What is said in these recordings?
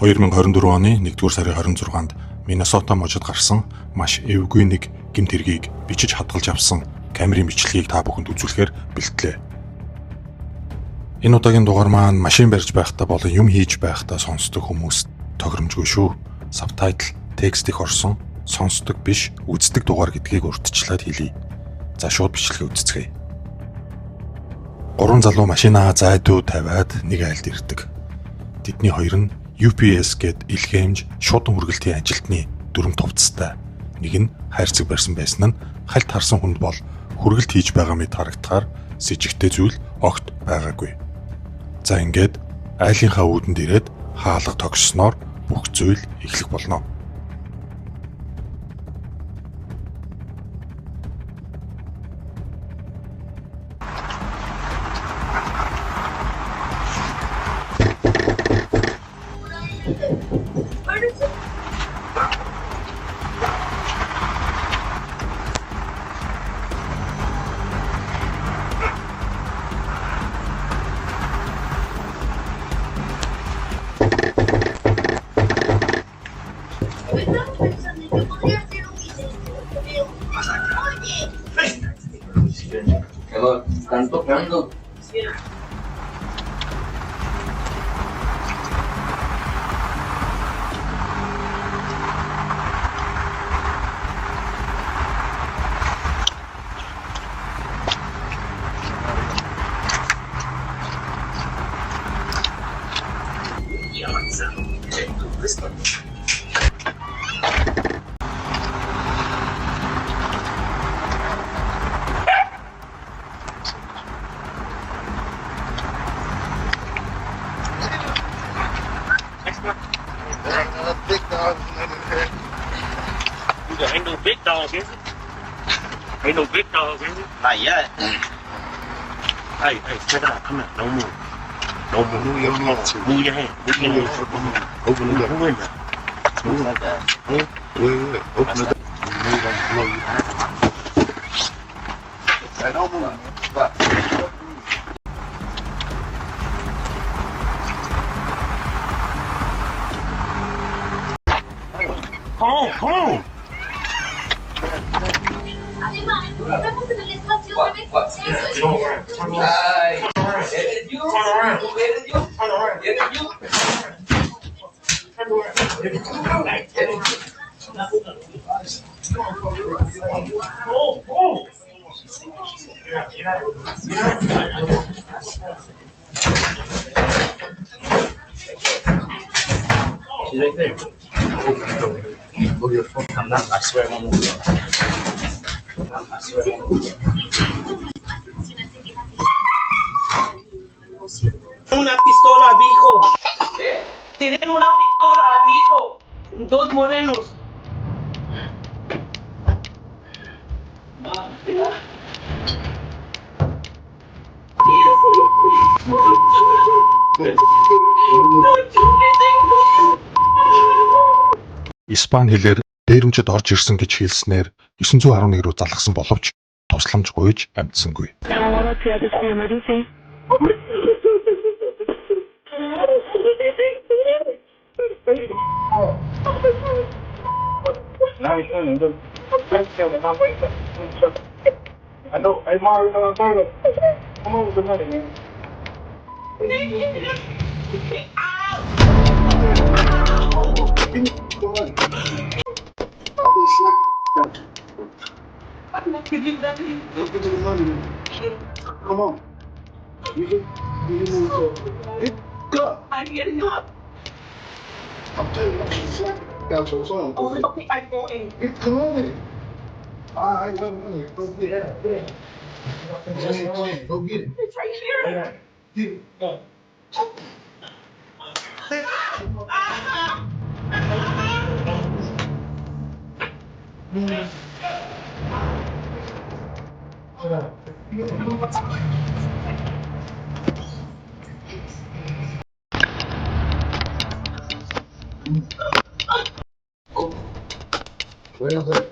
2024 оны 1-р сарын 26-нд Миннесота мужид гарсан маш эвгүй нэг гэмт хэргийг бичиж хадгалж авсан камерын бичлэгийг та бүхэнд үзүүлэхээр бэлтлээ. Энэ удаагийн дугаар маань машин барьж байхдаа болон юм хийж байхдаа сонсдог хүмүүст тохиромжгүй шүү. Сабтайтл текст их орсон, сонсдог биш, үздэг дугаар гэдгийг урьдчилаад хэлье. За шууд бичлэгээ үзцгээе. 3 залуу машинаа зайдуу тавиад нэг айлд ирдэг. Тэдний хоёр нь UPS гэд илгээмж шуудан хүргэлтийн ажилтны дүрм товцтой. Нэг нь хайрцаг барьсан байсан нь хальт харсан хүнд бол хүргэлт хийж байгаа мэт харагдахаар с ิจ гтэй зүйл огт байгаагүй. За ингээд айлынхаа үүдэнд ирээд хаалга тогссноор бүх зүйл эхлэх болно. Están tocando. Y avanzando en tu respaldo. Big dogs in here. Ain't no big dog, is it? Ain't no big dog, is it? Not yet. Hey, check it out. Come here. Don't move. Don't move. Move your hand. Move your hand. Move your hand. Open the door. Move in there. Move like that. Wait. Open the door. Move on below you. Hey, don't move. Stop. Come on. Además, estamos en el espacio de Ay, ¿eres you? ¿Eres you? ¿Eres you? She's right there. Move your phone. I'm not. I swear I won't move. I swear I won't move. Una pistola, mijo. Tienen una pistola, mijo. Dos morenos. Испани хэлээр дээрэмчэд орж ирсэн гэж хэлснээр 911 рүү залгсан боловч тусламж гуйж амжсангүй. I know. Hey, Mario, come on with the money. Look at the money. Come on. You can move it. Go. I'm getting up. I'm telling you. Got your son. Okay, I'm going. It's coming. All right, go get it. Go get it. It's right here. Get it. Where is it?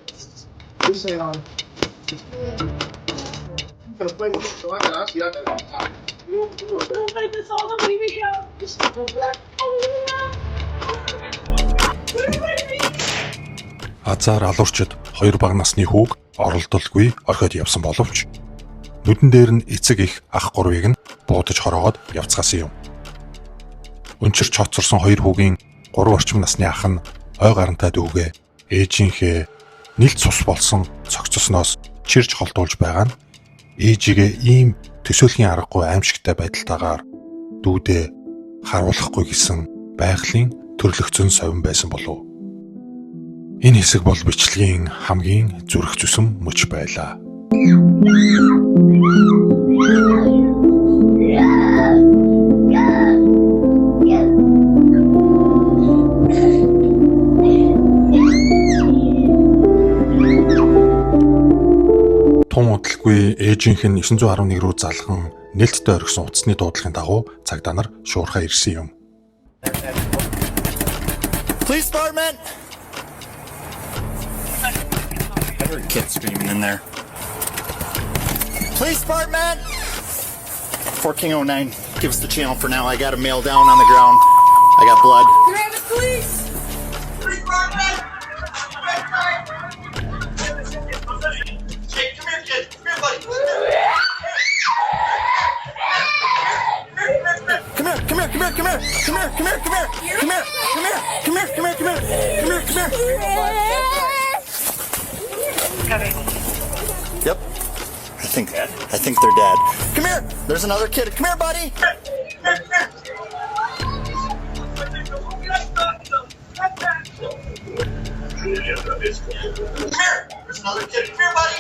This ain't on. I'm gonna play with it so I can see. I got Like this all the way we go. Азар алуурчид 2 бага насны хүүг оролдолгүй орхиод явсан боловч нүдэн дээр нь эцэг их ах 3-ыг нь буудаж хороогоод явцгаасан юм. Өнчир чоцорсон 2 хүүгийн 3 орчим насны ах нь ой гарантай дүүгээ ээжийнхээ нэлт цус болсон цогцосноос чирж холдуулж байгаа нь ээжигээ ийм төсөөлхийн аргагүй аимшигтай байдалтайгаар дүүдээ харуулахгүй гэсэн байгалийн төрлөختсөн совин байсан болов. Энэ хэсэг бол бичлэгийн хамгийн зүрх зүсэм мөч байлаа. Тун удалгүй ээжийнх нь 911 рүү залхан нээлттэй орхисон утасны дуудлагын дагуу цагдаа нар шуурхаа ирсэн юм. Police department! I heard kids screaming in there. Police department! 1409, give us the channel for now. I got a male down on the ground. I got blood. Police! Hey, come here, kid. Come here, buddy. Come here, come here, come here, come here, come here, come here, come here, come here, come here, come here, come here, come here, come here, come here. Yep. I think they're dead. Come here. There's another kid. Come here, buddy. Come here. There's another kid. Come here, buddy.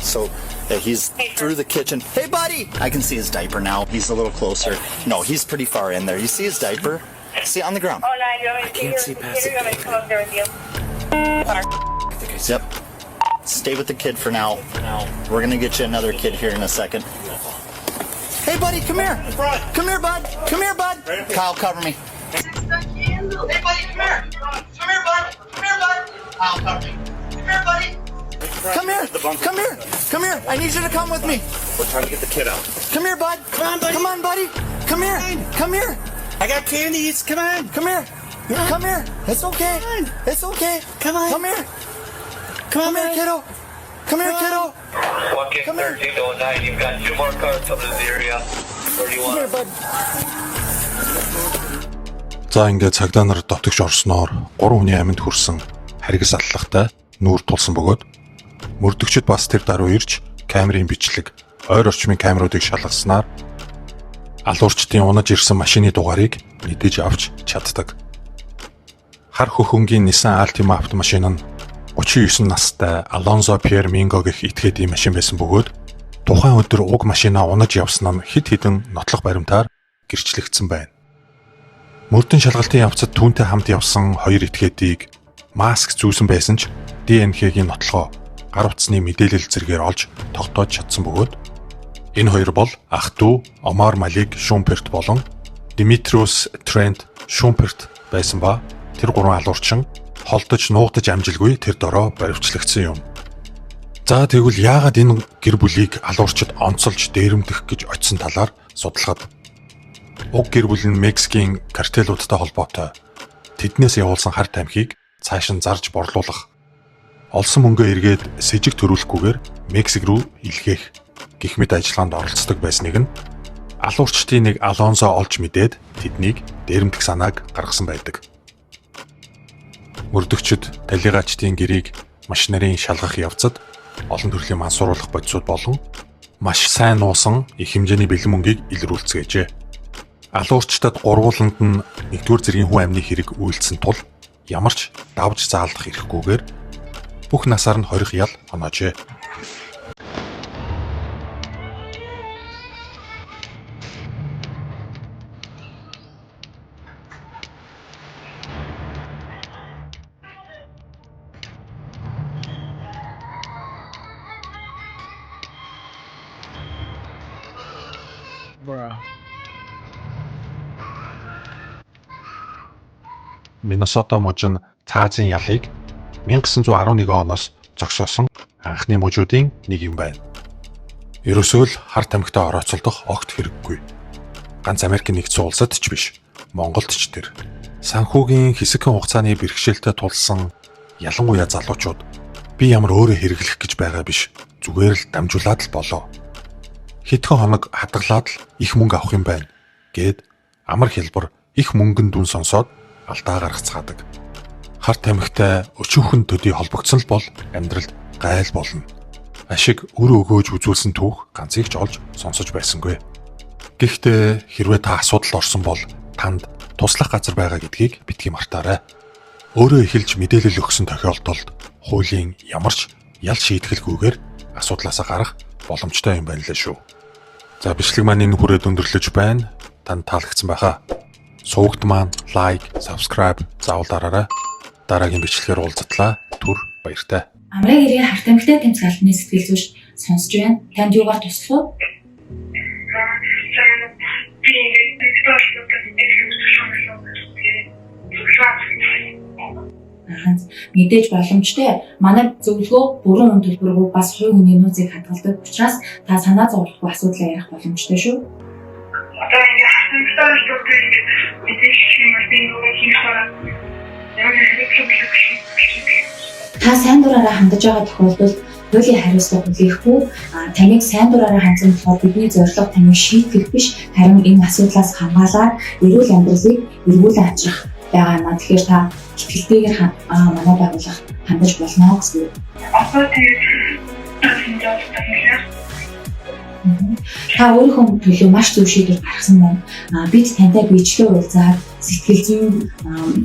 So he's through the kitchen. Hey, buddy! I can see his diaper now. He's a little closer. No, he's pretty far in there. You see his diaper? See on the ground. I can't see past it. Come up there with you. Yep. Stay with the kid for now. We're gonna get you another kid here in a second. Hey, buddy, come here. Come here, bud. Come here, bud. Kyle, cover me. Hey, buddy, come here. Come here, bud. Come here, bud. I'll cover you. Come here, buddy. Come here. Come here. Come here. I need you to come with me. We're trying to get the kid out. Come here, bud. Come on, buddy. Come on, buddy. Come here. Come here. I got candies. Come on. Come here. Come here. It's okay. It's okay. Come on. Come here. Come on, Come here, kiddo. Come here, kiddo. Walking Come here. 1309, you've got 2 more cars coming to the area. Come here, 31. bud. За ингээд цагдаа нар дотогш орсноор 3 хүний амьд хүрсэн харгас аллахтай нүүр тулсан бөгөөд мөрдөгчд бас тэр даруй ирж камерын бичлэг ойр орчмын камеруудыг шалгаснаар алуурчдын унаж ирсэн машины дугаарыг мэдэж авч чаддаг. Хар хөхөнгийн Nissan Altima автомашин нь 39 настай Алонзо Пьер Минго гэх этгээдийн машин байсан бөгөөд тухайн өдөр уг машинаа унаж явсан нь хэд хэдэн нотлох баримтаар гэрчлэгдсэн байна. Мөрдөн шалгалтын явцад түүнтэй хамт явсан 2 этгээдийг маск зүүсэн байсан ч ДНХ-гийн нотлохоо гар утасны мэдээлэл зэргээр олж тогтоож чадсан бөгөөд энэ хоёр бол ах дүү Омар Малик Шумперт болон Димитриус Трент Шумперт байсан ба тэр 3 алуурчин холдож нуугдаж амжилгүй тэр дороо баривчлагдсан юм. За тэгвэл яагаад энэ гэр бүлийг алуурчид онцолж дээрэмдэх гэж очисон талаар судлахад уг гэр бүл нь Мексикийн картелуудтай холбоотой тэднээс явуулсан хар тамхиг цааш нь зарж борлуулах олсон мөнгөө эргээд сэжиг төрүүлэхгүйгээр Мексик рүү илгээх гэх мэт ажиллагаанд оролцдог байсныг нь алуурчдын нэг Алонзо олж мэдээд тэднийг дээрэмдэх санааг гаргасан байдаг. Мөрдөгчд талигачдын гэрийг маш нарын шалгах явцад олон төрлийн мансууруулах бодисууд болон маш сайн нуусан их хэмжээний бэлэн мөнгийг илрүүлцгээжээ. Алуурчдад гурвууланд нь 1-р зэргийн хүн амны хэрэг үйлдсэн тул ямар ч давж заалдах хэрэггүйгээр бүх насаар нь хорих ял оноожээ. Миннесота мужийн цаазын ялыг 1911 оноос зогсоосон анхны мужуудын нэг юм байна. Ерөөсөө л хар тамхитай орооцолдох огт хэрэггүй. Ганц Америкийн нэгдсэн улсад ч биш, Монголд ч тэр Санхүүгийн хэсэгхэн хугацааны бэрхшээлтэй тулсан ялангуяа залуучууд би ямар өөрөө хэрэглэх гэж байгаа биш. Зүгээр л дамжуулаад л болоо. Хэдхэн хоног хадгалаад л их мөнгө авах юм байна гэд амар хэлбэр их мөнгөн дүн сонсоод алдаа гаргацгаадаг. Харт тамхитай өчүүхэн төдий холбогдсон л бол амьдралд гайл болно. Ашиг өр өгөөж үзүүлсэн түүх ганцыг ч олж сонсож байсангүй. Гэхдээ хэрвээ та асуудалд орсон бол танд туслах газар байгаа гэдгийг битгий мартаарай. Өөрөө эхэлж мэдээлэл өгсөн тохиолдолд хуулийн ямар ч ял шийдгэлгүйгээр асуудлаасаа гарах боломжтой юм байна лээ шүү. За бичлэг маань энэ хүрээд өндөрлөж байна. Танд таалагдсан байхаа. Сувагт маань лайк, subscribe заавал дараарай. Дараагийн бичлэгээр уулзтлаа. Түр баяртай. Амраа гэрээ харт тамхитай тэмцэл албаны сэтгэл зүйч сонсож байна. Танд юугаар туслах вэ? Мэдээж боломжтой. Манай зөвлөгөө бүрэн үн төлбөргүй бас хувь хүний нөөцийг хадгалдаг учраас та санаа зовлохгүй асуудлаа ярих боломжтой шүү. Та сайн дураараа хандаж байгаа тохиолдолд хуулийн хариуцлага хүлээхгүй, таныг сайн дураараа хандсан болохоор бидний зорилго таныг шийтгэх биш, харин энэ асуудлаас хамгаалаад эрүүл амьдралыг эргүүлэн авчрах байгаа юм. Тэгэхээр та итгэлтэйгээр манай байгууллага хандаж болно гэсэн. Та өөрийнхөө төлөө маш зөв шийдвэр гаргасан байна. Бид тантай бичлээ уулзаад сэтгэл зүйн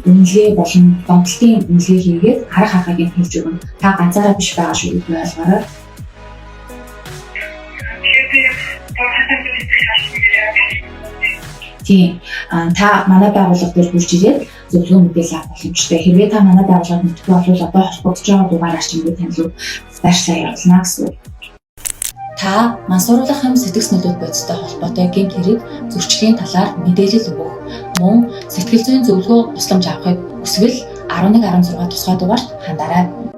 үнэлгээ болон донтолтын үнэлгээ хийгээд арга хаагийг хэлж өгнө. Та ганцаараа биш байгаа шүү гэдгийг ойлгоорой. Тийм. Та манай байгууллага дээр хурж ирээд зөвлөгөө мэдээлэл авах боломжтой. Хэрвээ та манай байгууллагад нэгтгэх бол одоо холбогдож байгаа дугаар арчимгүй танд байршлаа явуулна гэсэн. Та мансууруулах хэм сэтгэц нөлөөт бодистой холбоотой гэмт хэрэг зөрчлийн талаар мэдээлэл өгөх, мөн сэтгэл зүйн зөвлөгөө тусламж авахыг хүсвэл 1116 тусгай дугаарт хандаарай.